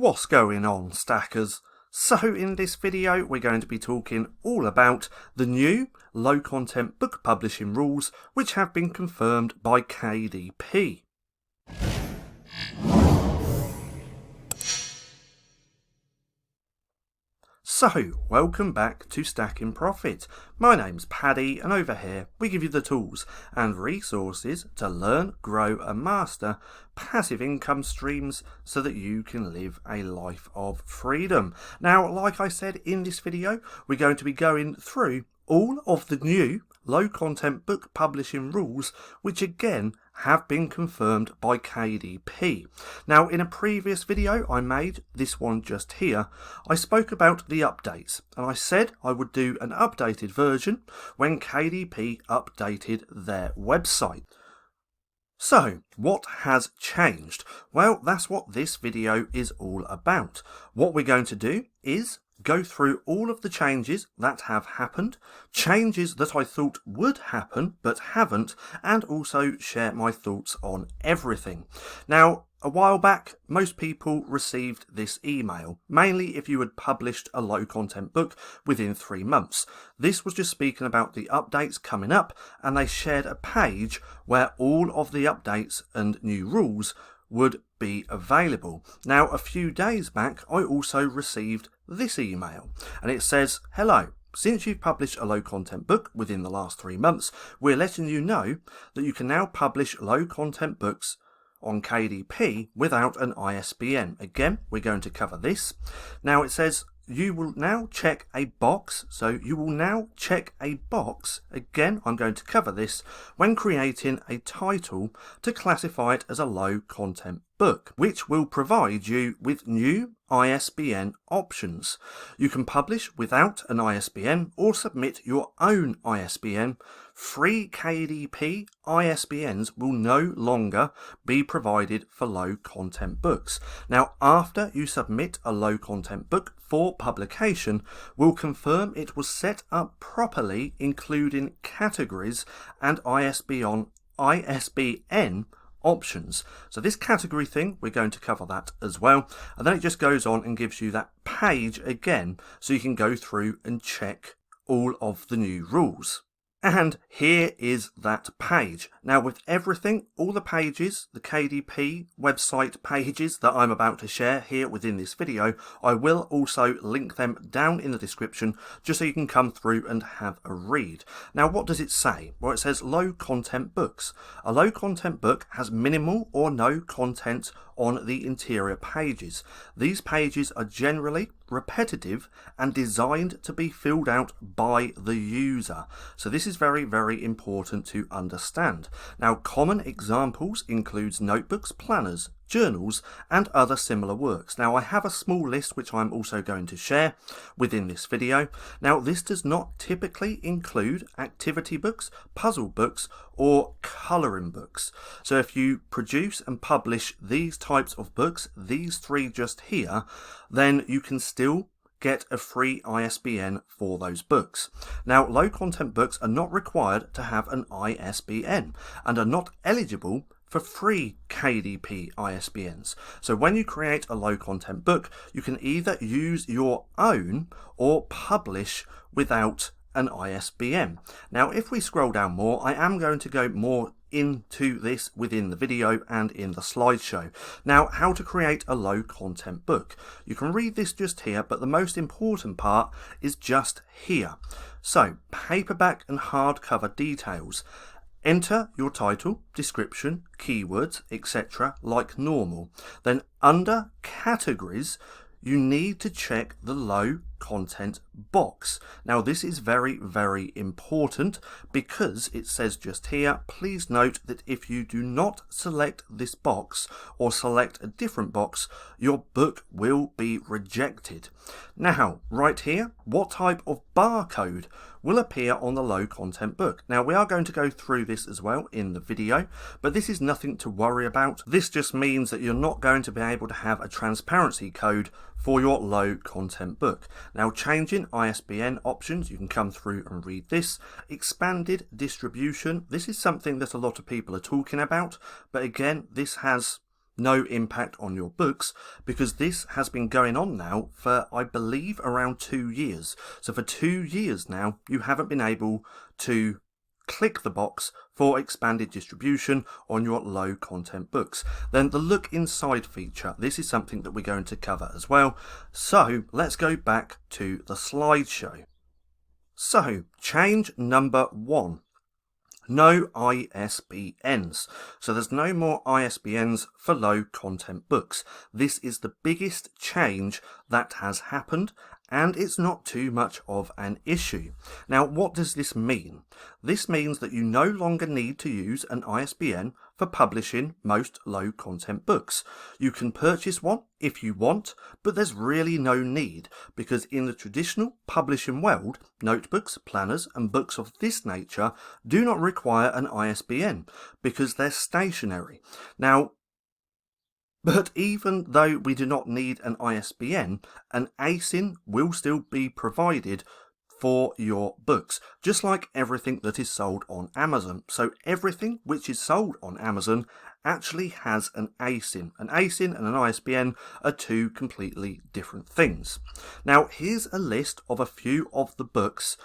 What's going on, stackers? So in this video we're going to be talking all about the new low content book publishing rules which have been confirmed by KDP. So, welcome back to Stacking Profit. My name's Paddy and over here we give you the tools and resources to learn, grow and master passive income streams so that you can live a life of freedom. Now, like I said in this video, we're going to be going through all of the new low content book publishing rules which again have been confirmed by KDP. Now, in a previous video I made, this one just here, I spoke about the updates and I said I would do an updated version when KDP updated their website. So, what has changed? Well, that's what this video is all about. What we're going to do is go through all of the changes that have happened, changes that I thought would happen but haven't, and also share my thoughts on everything. Now, a while back, most people received this email, mainly if you had published a low content book within 3 months. This was just speaking about the updates coming up, and they shared a page where all of the updates and new rules would be available. Now, a few days back, I also received this email, and it says, "Hello. Since you've published a low content book within the last 3 months, we're letting you know that you can now publish low content books on KDP without an ISBN. Again, we're going to cover this. Now, it says you will now check a box. So you will now check a box. Again, I'm going to cover this when creating a title to classify it as a low content book, which will provide you with new ISBN options. You can publish without an ISBN or submit your own ISBN. Free KDP ISBNs will no longer be provided for low content books. Now, after you submit a low content book for publication, we'll confirm it was set up properly, including categories and ISBN options. So this category thing, we're going to cover that as well. And then it just goes on and gives you that page again, so you can go through and check all of the new rules. And here is that page. Now, with everything, all the pages, the KDP website pages that I'm about to share here within this video, I will also link them down in the description just so you can come through and have a read. Now, what does it say? Well, it says low content books. A low content book has minimal or no content on the interior pages. These pages are generally repetitive and designed to be filled out by the user. So this is very, very important to understand. Now, common examples includes notebooks, planners, journals and other similar works. Now, I have a small list which I'm also going to share within this video. Now, this does not typically include activity books, puzzle books or colouring books. So if you produce and publish these types of books, these 3 just here, then you can still get a free ISBN for those books. Now, low content books are not required to have an ISBN and are not eligible for free KDP ISBNs. So when you create a low content book, you can either use your own or publish without an ISBN. Now, if we scroll down more, I am going to go more into this within the video and in the slideshow. Now, how to create a low content book. You can read this just here, but the most important part is just here. So, paperback and hardcover details. Enter your title, description, keywords, etc. like normal. Then under categories, you need to check the low content box. Now, this is very, very important because it says just here, please note that if you do not select this box or select a different box, your book will be rejected. Now, right here, what type of barcode will appear on the low content book? Now, we are going to go through this as well in the video, but this is nothing to worry about. This just means that you're not going to be able to have a transparency code for your low content book. Now, changing ISBN options, you can come through and read this. Expanded distribution, this is something that a lot of people are talking about, but again, this has no impact on your books, because this has been going on now for, I believe, around 2 years. So for 2 years now, you haven't been able to click the box for expanded distribution on your low content books. Then the look inside feature, this is something that we're going to cover as well. So let's go back to the slideshow. So change number 1. No ISBNs. So there's no more ISBNs for low content books. This is the biggest change that has happened, and it's not too much of an issue. Now, what does this mean? This means that you no longer need to use an ISBN for publishing most low content books. You can purchase one if you want, but there's really no need, because in the traditional publishing world, notebooks, planners and books of this nature do not require an ISBN because they're stationary. Now, but even though we do not need an ISBN, an ASIN will still be provided for your books, just like everything that is sold on Amazon. So everything which is sold on Amazon actually has an ASIN. An ASIN and an ISBN are two completely different things. Now, here's a list of a few of the books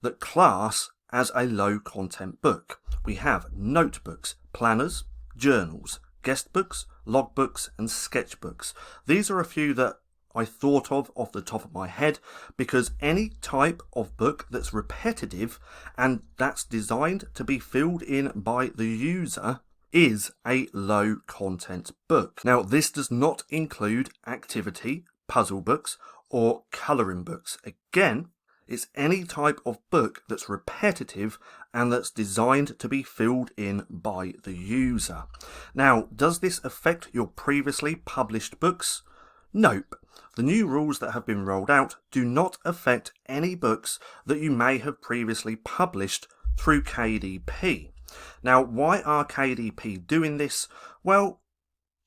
that class as a low content book. We have notebooks, planners, journals, guest books, logbooks and sketchbooks. These are a few that I thought of off the top of my head, because any type of book that's repetitive and that's designed to be filled in by the user is a low content book. Now, this does not include activity, puzzle books or colouring books. Again, it's any type of book that's repetitive and that's designed to be filled in by the user. Now, does this affect your previously published books? Nope. The new rules that have been rolled out do not affect any books that you may have previously published through KDP. Now, why are KDP doing this? Well,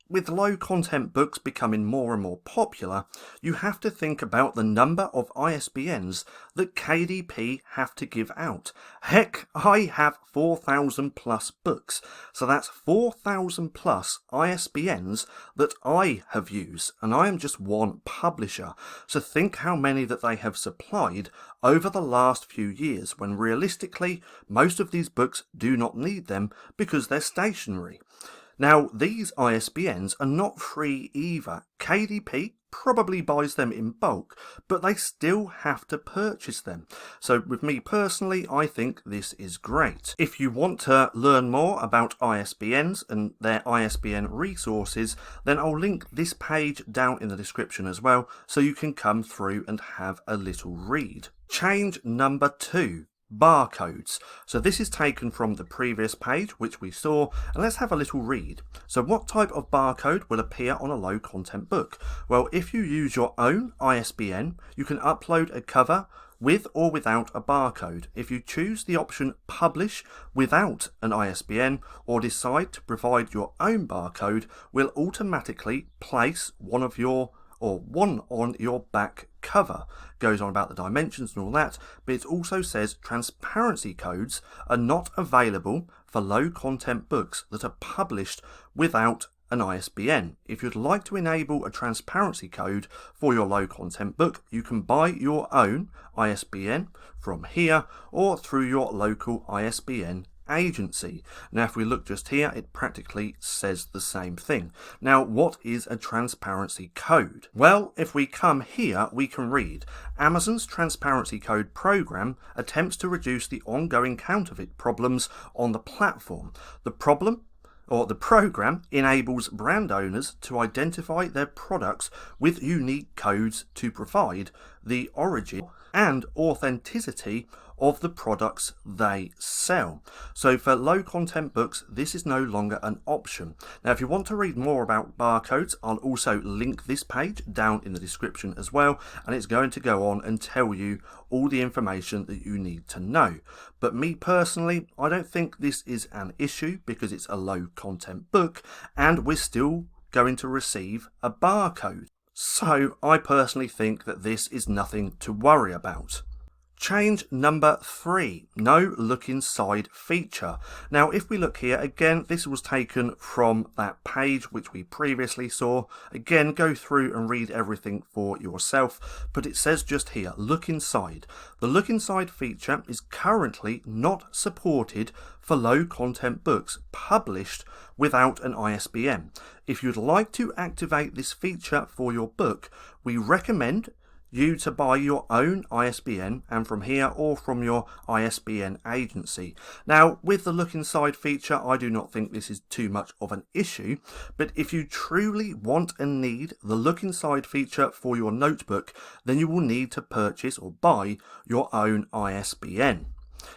with low content books becoming more and more popular, you have to think about the number of ISBNs that KDP have to give out. Heck, I have 4,000 plus books, so that's 4,000 plus ISBNs that I have used, and I am just one publisher. So think how many that they have supplied over the last few years, when realistically most of these books do not need them because they're stationary. Now, these ISBNs are not free either. KDP probably buys them in bulk, but they still have to purchase them. So with me personally, I think this is great. If you want to learn more about ISBNs and their ISBN resources, then I'll link this page down in the description as well, so you can come through and have a little read. Change number 2. Barcodes. So this is taken from the previous page which we saw, and let's have a little read. So what type of barcode will appear on a low content book? Well, if you use your own ISBN, you can upload a cover with or without a barcode. If you choose the option publish without an ISBN or decide to provide your own barcode, we'll automatically place one on your back cover. Goes on about the dimensions and all that, but it also says transparency codes are not available for low content books that are published without an ISBN. If you'd like to enable a transparency code for your low content book, you can buy your own ISBN from here or through your local ISBN agency. Now, if we look just here, it practically says the same thing. Now, what is a transparency code? Well, if we come here, we can read Amazon's transparency code program attempts to reduce the ongoing counterfeit problems on the platform. The program enables brand owners to identify their products with unique codes to provide the origin and authenticity of the products they sell. So for low content books, this is no longer an option. Now, if you want to read more about barcodes, I'll also link this page down in the description as well, and it's going to go on and tell you all the information that you need to know. But me personally, I don't think this is an issue because it's a low content book and we're still going to receive a barcode. So I personally think that this is nothing to worry about. Change number 3, no look inside feature. Now if we look here, again this was taken from that page which we previously saw. Again, go through and read everything for yourself, but it says just here, look inside. The look inside feature is currently not supported for low content books published without an ISBN. If you'd like to activate this feature for your book, we recommend you to buy your own ISBN, and from here or from your ISBN agency. Now with the look inside feature, I do not think this is too much of an issue, but if you truly want and need the look inside feature for your notebook, then you will need to purchase or buy your own ISBN.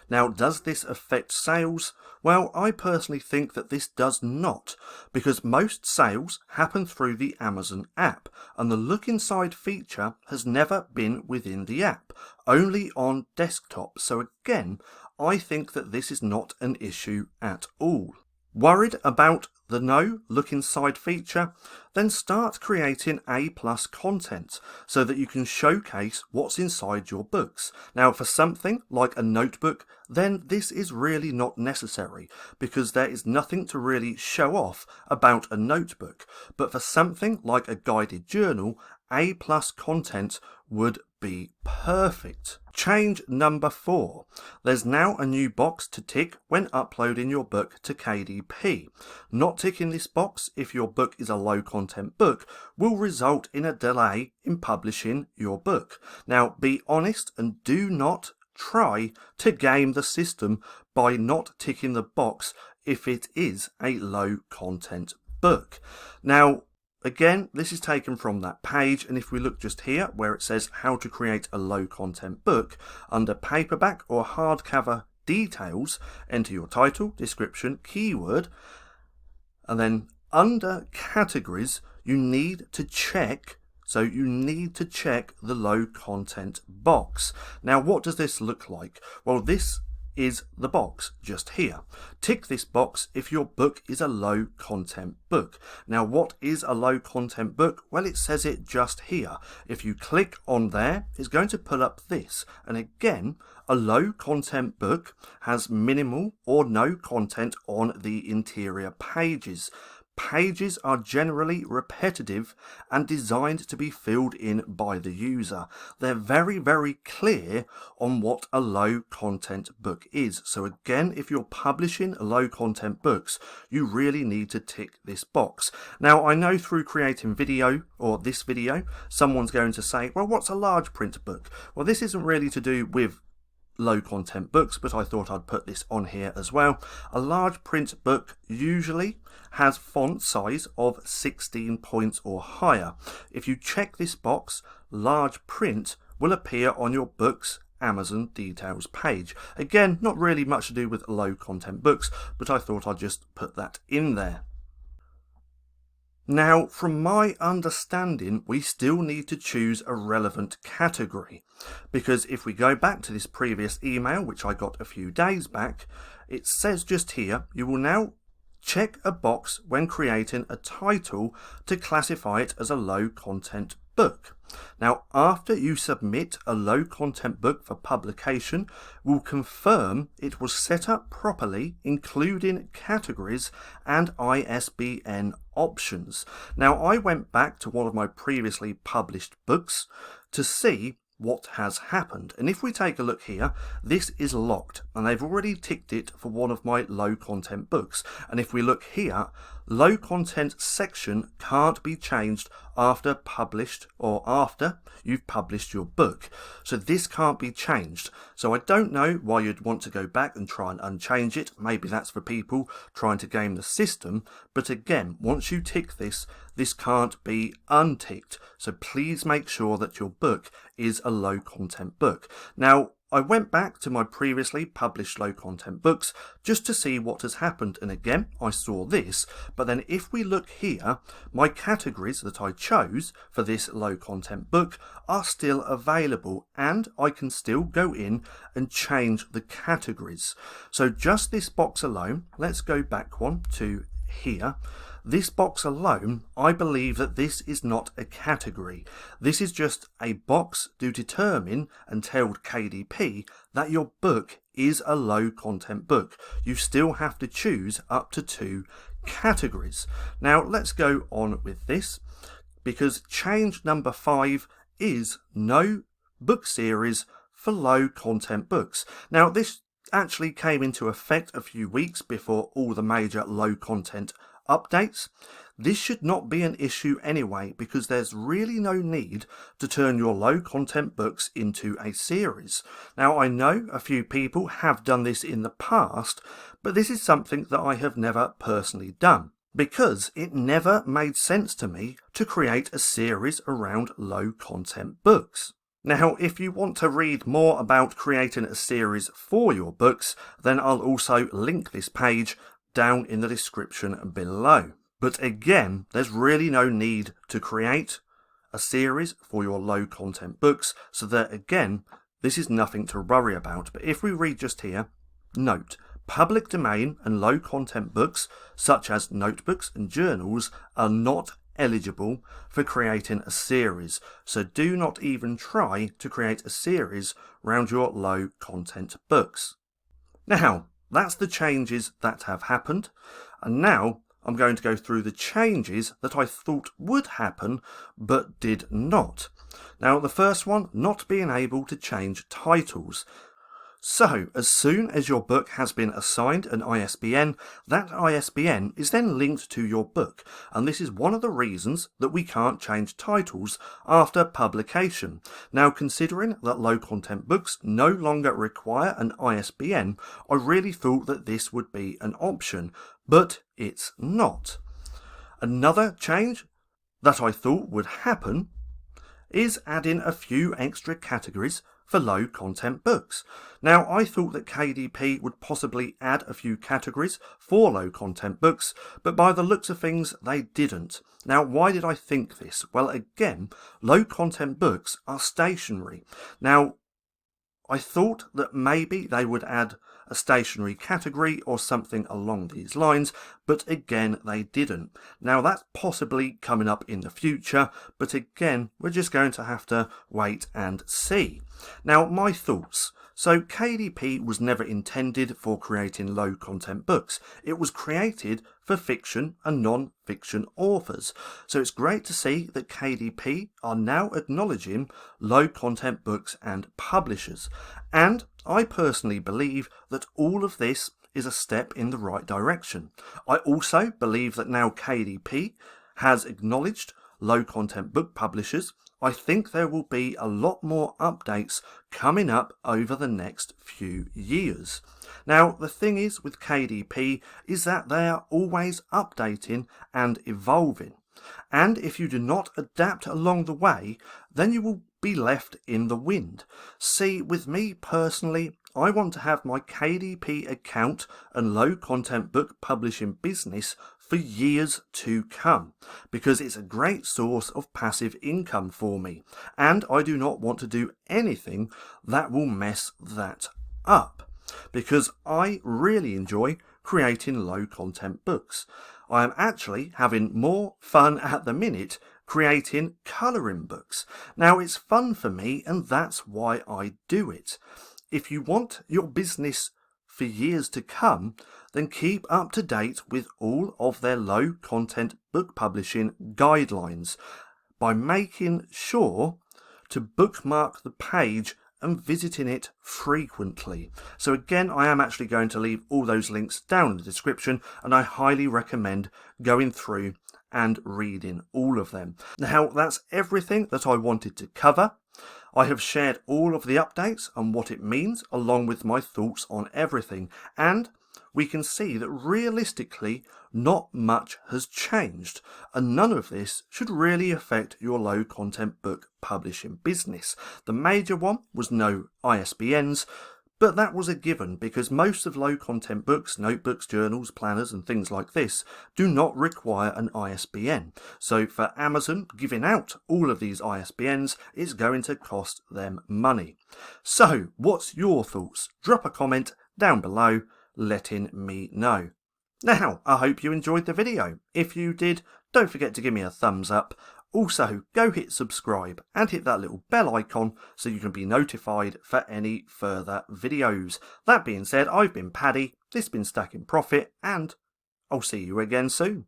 Now, does this affect sales? Well, I personally think that this does not, because most sales happen through the Amazon app, and the look inside feature has never been within the app, only on desktop. So again, I think that this is not an issue at all. Worried about the no look inside feature? Then start creating A+ content so that you can showcase what's inside your books. Now for something like a notebook, then this is really not necessary because there is nothing to really show off about a notebook. But for something like a guided journal, A+ content would be perfect. Change number 4. There's now a new box to tick when uploading your book to KDP. Not ticking this box if your book is a low content book will result in a delay in publishing your book. Now be honest and do not try to game the system by not ticking the box if it is a low content book. Now again, this is taken from that page, and if we look just here where it says how to create a low content book, under paperback or hardcover details, enter your title, description, keyword, and then under categories you need to check the low content box. Now what does this look like? Well, this is the box just here. Tick this box if your book is a low content book. Now what is a low content book? Well, it says it just here. If you click on there, it's going to pull up this, and again a low content book has minimal or no content on the interior pages. Pages are generally repetitive and designed to be filled in by the user. They're very, very clear on what a low content book is. So again, if you're publishing low content books, you really need to tick this box. Now, I know through creating video or this video, someone's going to say, well, what's a large print book? Well, this isn't really to do with low content books, but I thought I'd put this on here as well. A large print book usually has font size of 16 points or higher. If you check this box, large print will appear on your book's Amazon details page. Again, not really much to do with low content books, but I thought I'd just put that in there. Now, from my understanding, we still need to choose a relevant category, because if we go back to this previous email, which I got a few days back, it says just here, you will now check a box when creating a title to classify it as a low content book. Now, after you submit a low content book for publication, we'll confirm it was set up properly, including categories and ISBN options. Now, I went back to one of my previously published books to see what has happened, and if we take a look here, this is locked and they've already ticked it for one of my low content books. And if we look here, low content section can't be changed after published or after you've published your book, so this can't be changed. So I don't know why you'd want to go back and try and unchange it. Maybe that's for people trying to game the system, but again, once you tick this, this can't be unticked. So please make sure that your book is a low content book. Now, I went back to my previously published low content books just to see what has happened, and again I saw this, but then if we look here, my categories that I chose for this low content book are still available, and I can still go in and change the categories. So just this box alone, let's go back one to here. This box alone, I believe that this is not a category. This is just a box to determine and tell KDP that your book is a low content book. You still have to choose up to 2 categories. Now let's go on with this, because change number 5 is no book series for low content books. Now this actually came into effect a few weeks before all the major low content updates. This should not be an issue anyway, because there's really no need to turn your low content books into a series. Now I know a few people have done this in the past, but this is something that I have never personally done, because it never made sense to me to create a series around low content books. Now, if you want to read more about creating a series for your books, then I'll also link this page down in the description below. But again, there's really no need to create a series for your low content books, so that again, this is nothing to worry about. But if we read just here, note, public domain and low content books, such as notebooks and journals, are not eligible for creating a series, so do not even try to create a series around your low content books. Now, that's the changes that have happened, and now I'm going to go through the changes that I thought would happen but did not. Now, the first one, not being able to change titles. So, as soon as your book has been assigned an ISBN, that ISBN is then linked to your book, and this is one of the reasons that we can't change titles after publication. Now, considering that low content books no longer require an ISBN, I really thought that this would be an option, but it's not. Another change that I thought would happen is adding a few extra categories for low content books. Now, I thought that KDP would possibly add a few categories for low content books, but by the looks of things, they didn't. Now, why did I think this? Well, again, low content books are stationary. Now, I thought that maybe they would add a stationery category or something along these lines, but again they didn't. Now that's possibly coming up in the future, but again we're just going to have to wait and see. Now my thoughts. So KDP was never intended for creating low content books. It was created for fiction and non-fiction authors. So it's great to see that KDP are now acknowledging low content books and publishers. And I personally believe that all of this is a step in the right direction. I also believe that now KDP has acknowledged low content book publishers. I think there will be a lot more updates coming up over the next few years. Now, the thing is with KDP is that they are always updating and evolving. And if you do not adapt along the way, then you will be left in the wind. See, with me personally, I want to have my KDP account and low content book publishing business for years to come, because it's a great source of passive income for me, and I do not want to do anything that will mess that up, because I really enjoy creating low content books. I am actually having more fun at the minute creating colouring books. Now it's fun for me, and that's why I do it. If you want your business for years to come, then keep up to date with all of their low content book publishing guidelines by making sure to bookmark the page and visiting it frequently. So again, I am actually going to leave all those links down in the description, and I highly recommend going through and reading all of them. Now, that's everything that I wanted to cover. I have shared all of the updates and what it means, along with my thoughts on everything, and we can see that realistically not much has changed, and none of this should really affect your low content book publishing business. The major one was no ISBNs, but that was a given because most of low content books, notebooks, journals, planners and things like this do not require an ISBN. So for Amazon giving out all of these ISBNs, it's going to cost them money. So what's your thoughts? Drop a comment down below letting me know. Now, I hope you enjoyed the video. If you did, don't forget to give me a thumbs up. Also, go hit subscribe and hit that little bell icon so you can be notified for any further videos. That being said, I've been Paddy, this has been Stacking Profit, and I'll see you again soon.